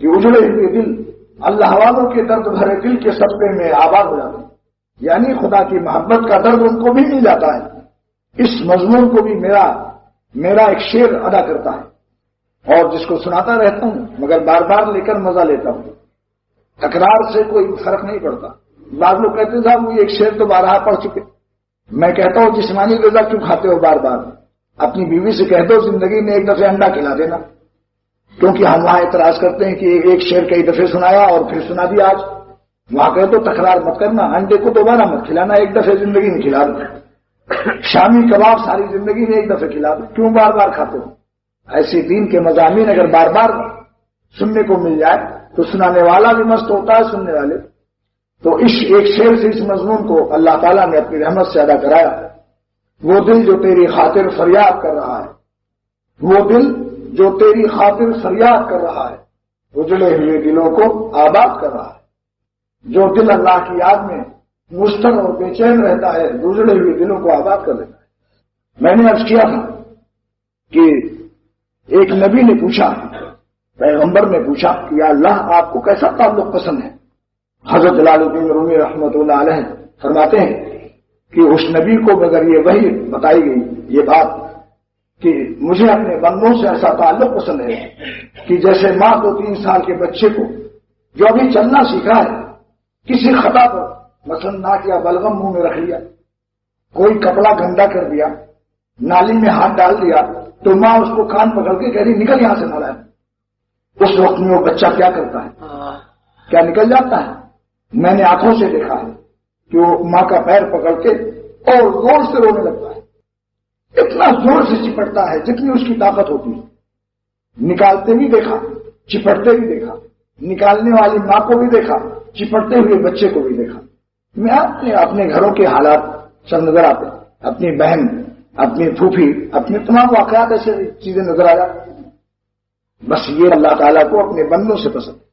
کہ اجڑے ہوئے دل اللہ والوں کے درد بھرے دل کے صدقے میں آباد ہو جاتے ہیں، یعنی خدا کی محبت کا درد ان کو بھی مل جاتا ہے۔ اس مضمون کو بھی میرا ایک شعر ادا کرتا ہے اور جس کو سناتا رہتا ہوں، مگر بار بار لے کر مزہ لیتا ہوں، تکرار سے کوئی فرق نہیں پڑتا۔ بعض لوگ کہتے ہیں صاحب وہ ایک شعر تو بارہا پڑھ چکے، میں کہتا ہوں جسمانی غذا کیوں کھاتے ہو بار بار؟ اپنی بیوی سے کہہ دو زندگی میں ایک دفعہ انڈا کھلا دینا، کیونکہ ہم وہاں اعتراض کرتے ہیں کہ ایک شعر کئی دفعے سنایا اور پھر سنا دیا آج، وہاں کہہ دو تکرار مت کرنا، انڈے کو دوبارہ مت کھلانا، ایک دفعہ زندگی میں کھلا دو، شامی کباب ساری زندگی میں ایک دفعہ کھلا دو، کیوں بار بار کھاتے ہو؟ ایسی دین کے مضامین اگر بار بار سننے کو مل جائے تو سنانے والا بھی مست ہوتا ہے، سننے والے۔ تو اس ایک شعر سے اس مضمون کو اللہ تعالیٰ نے اپنی رحمت سے ادا کرایا۔ وہ دل جو تیری خاطر فریاد کر رہا ہے، وہ دل جو تیری خاطر فریاد کر رہا ہے، اجڑے ہوئے دلوں کو آباد کر رہا ہے۔ جو دل اللہ کی یاد میں مستر اور بے چین رہتا ہے، اجڑے ہوئے دلوں کو آباد کر دیتا ہے۔ میں نے عرض کیا تھا کہ ایک نبی نے پوچھا، پیغمبر نے پوچھا کہ یا اللہ آپ کو کیسا تعلق پسند ہے؟ حضرت جلال الدین رومی رحمۃ اللہ علیہ فرماتے ہیں کہ اس نبی کو مگر یہ وحی بتائی گئی یہ بات کہ مجھے اپنے بندوں سے ایسا تعلق پسند ہے کہ جیسے ماں 2-3 سال کے بچے کو جو ابھی چلنا سیکھا ہے کسی خطا پر مثلا ناک یا بلغم منہ میں رکھ لیا، کوئی کپڑا گندا کر دیا، نالی میں ہاتھ ڈال دیا تو ماں اس کو کان پکڑ کے کہہ رہی نکل یہاں سے نہ رہا ہے۔ اس وقت میں وہ بچہ کیا کرتا ہے؟ کیا نکل جاتا ہے؟ میں نے آنکھوں سے دیکھا ہے کہ وہ ماں کا پیر پکڑ کے اور زور سے رونے لگتا ہے، اتنا زور سے چپٹتا ہے جتنی اس کی طاقت ہوتی ہے۔ نکالتے بھی دیکھا، چپٹتے بھی دیکھا، نکالنے والی ماں کو بھی دیکھا، چپٹتے ہوئے بچے کو بھی دیکھا۔ میں اپنے گھروں کے حالات سب نظر آتے ہیں، اپنی بہن، اپنی پھوپھی، اپنے تمام واقعات ایسے چیزیں نظر آ جاتی ہیں۔ بس یہ اللہ تعالیٰ کو اپنے بندوں سے پسند ہے۔